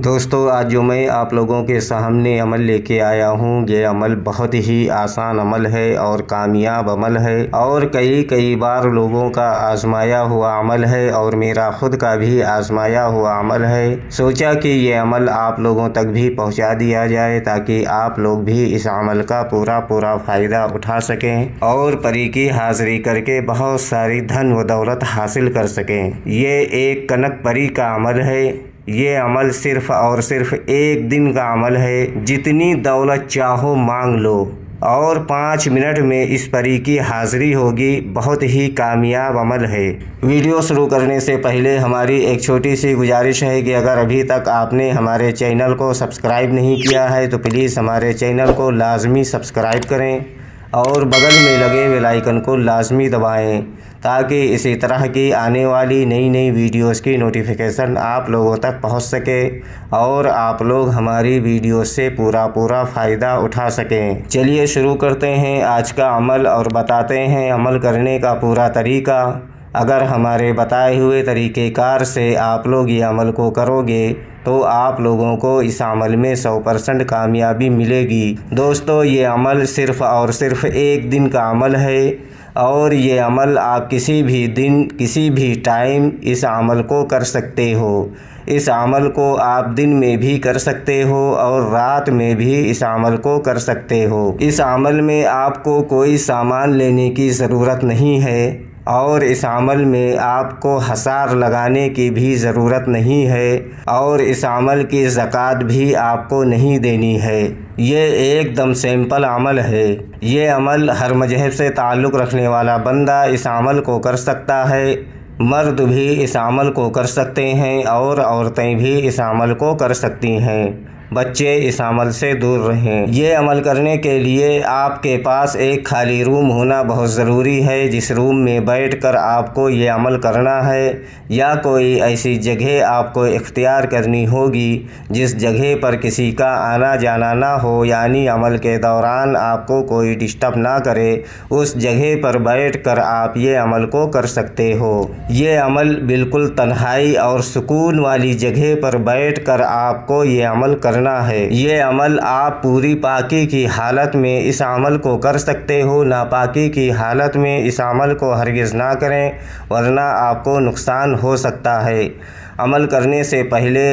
دوستو، آج جو میں آپ لوگوں کے سامنے عمل لے کے آیا ہوں، یہ عمل بہت ہی آسان عمل ہے اور کامیاب عمل ہے اور کئی بار لوگوں کا آزمایا ہوا عمل ہے اور میرا خود کا بھی آزمایا ہوا عمل ہے۔ سوچا کہ یہ عمل آپ لوگوں تک بھی پہنچا دیا جائے تاکہ آپ لوگ بھی اس عمل کا پورا فائدہ اٹھا سکیں اور پری کی حاضری کر کے بہت ساری دھن و دولت حاصل کر سکیں۔ یہ ایک کنک پری کا عمل ہے۔ یہ عمل صرف اور صرف ایک دن کا عمل ہے۔ جتنی دولت چاہو مانگ لو اور 5 منٹ میں اس پری کی حاضری ہوگی۔ بہت ہی کامیاب عمل ہے۔ ویڈیو شروع کرنے سے پہلے ہماری ایک چھوٹی سی گزارش ہے کہ اگر ابھی تک آپ نے ہمارے چینل کو سبسکرائب نہیں کیا ہے تو پلیز ہمارے چینل کو لازمی سبسکرائب کریں اور بغل میں لگے بیل آئیکن کو لازمی دبائیں تاکہ اسی طرح کی آنے والی نئی ویڈیوز کی نوٹیفیکیشن آپ لوگوں تک پہنچ سکے اور آپ لوگ ہماری ویڈیو سے پورا فائدہ اٹھا سکیں۔ چلیے شروع کرتے ہیں آج کا عمل اور بتاتے ہیں عمل کرنے کا پورا طریقہ۔ اگر ہمارے بتائے ہوئے طریقہ کار سے آپ لوگ یہ عمل کو کرو گے تو آپ لوگوں کو اس عمل میں 100% کامیابی ملے گی۔ دوستو، یہ عمل صرف اور صرف ایک دن کا عمل ہے اور یہ عمل آپ کسی بھی دن کسی بھی ٹائم اس عمل کو کر سکتے ہو۔ اس عمل کو آپ دن میں بھی کر سکتے ہو اور رات میں بھی اس عمل کو کر سکتے ہو۔ اس عمل میں آپ کو کوئی سامان لینے کی ضرورت نہیں ہے اور اس عمل میں آپ کو حصار لگانے کی بھی ضرورت نہیں ہے اور اس عمل کی زکوٰۃ بھی آپ کو نہیں دینی ہے۔ یہ ایک دم سمپل عمل ہے۔ یہ عمل ہر مذہب سے تعلق رکھنے والا بندہ اس عمل کو کر سکتا ہے۔ مرد بھی اس عمل کو کر سکتے ہیں اور عورتیں بھی اس عمل کو کر سکتی ہیں۔ بچے اس عمل سے دور رہیں۔ یہ عمل کرنے کے لیے آپ کے پاس ایک خالی روم ہونا بہت ضروری ہے جس روم میں بیٹھ کر آپ کو یہ عمل کرنا ہے، یا کوئی ایسی جگہ آپ کو اختیار کرنی ہوگی جس جگہ پر کسی کا آنا جانا نہ ہو، یعنی عمل کے دوران آپ کو کوئی ڈسٹرب نہ کرے۔ اس جگہ پر بیٹھ کر آپ یہ عمل کو کر سکتے ہو۔ یہ عمل بالکل تنہائی اور سکون والی جگہ پر بیٹھ کر آپ کو یہ عمل کرنا ہے۔ یہ عمل آپ پوری پاکی کی حالت میں اس عمل کو کر سکتے ہو۔ ناپاکی کی حالت میں اس عمل کو ہرگز نہ کریں ورنہ آپ کو نقصان ہو سکتا ہے۔ عمل کرنے سے پہلے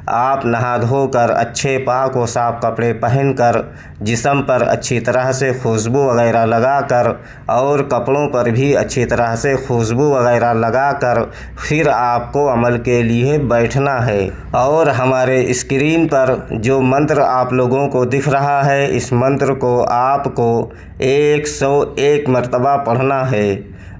آپ نہا دھو کر اچھے پاک و صاف کپڑے پہن کر جسم پر اچھی طرح سے خوشبو وغیرہ لگا کر اور کپڑوں پر بھی اچھی طرح سے خوشبو وغیرہ لگا کر پھر آپ کو عمل کے لیے بیٹھنا ہے اور ہمارے اسکرین پر جو منتر آپ لوگوں کو دکھ رہا ہے اس منتر کو آپ کو 101 مرتبہ پڑھنا ہے۔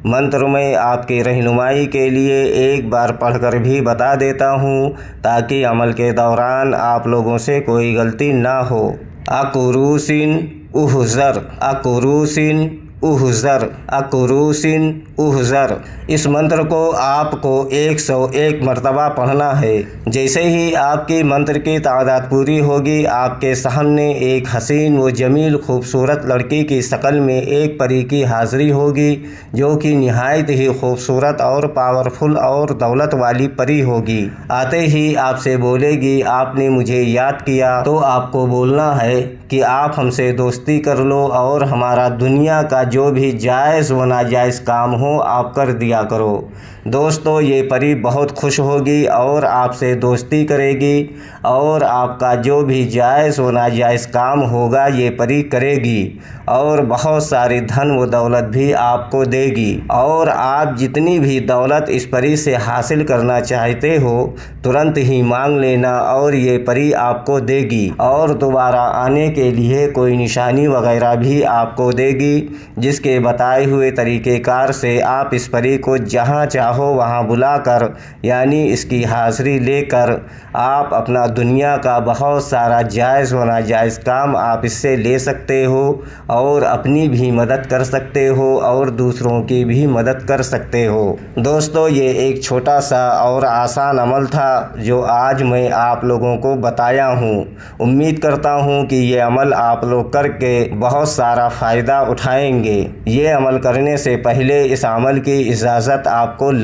منتر میں آپ کی رہنمائی کے لیے ایک بار پڑھ کر بھی بتا دیتا ہوں تاکہ عمل کے دوران آپ لوگوں سے کوئی غلطی نہ ہو۔ اکروسن احذر، اکروسن احذر، اکروسن احذر۔ اس منتر کو آپ کو 101 مرتبہ پڑھنا ہے۔ جیسے ہی آپ کی منتر کی تعداد پوری ہوگی آپ کے سامنے ایک حسین و جمیل خوبصورت لڑکی کی شکل میں ایک پری کی حاضری ہوگی جو کہ نہایت ہی خوبصورت اور پاورفل اور دولت والی پری ہوگی۔ آتے ہی آپ سے بولے گی آپ نے مجھے یاد کیا، تو آپ کو بولنا ہے کہ آپ ہم سے دوستی کر لو اور ہمارا دنیا کا جو بھی جائز و ناجائز کام ہو آپ کر دیا کرو۔ دوستو، یہ پری بہت خوش ہوگی اور آپ سے دوستی کرے گی اور آپ کا جو بھی جائز و ناجائز کام ہوگا یہ پری کرے گی اور بہت ساری دھن و دولت بھی آپ کو دے گی اور آپ جتنی بھی دولت اس پری سے حاصل کرنا چاہتے ہو ترنت ہی مانگ لینا اور یہ پری آپ کو دے گی اور دوبارہ آنے کے لیے کوئی نشانی وغیرہ بھی آپ کو دے گی، جس کے بتائے ہوئے طریقہ کار سے آپ اس پری کو جہاں چاہو وہاں بلا کر یعنی اس کی حاضری لے کر آپ اپنا دنیا کا بہت سارا جائز و ناجائز کام آپ اس سے لے سکتے ہو اور اپنی بھی مدد کر سکتے ہو اور دوسروں کی بھی مدد کر سکتے ہو۔ دوستو، یہ ایک چھوٹا سا اور آسان عمل تھا جو آج میں آپ لوگوں کو بتایا ہوں۔ امید کرتا ہوں کہ یہ عمل آپ لوگ کر کے بہت سارا فائدہ اٹھائیں گے۔ یہ عمل کرنے سے پہلے اس عمل کی اجازت آپ کو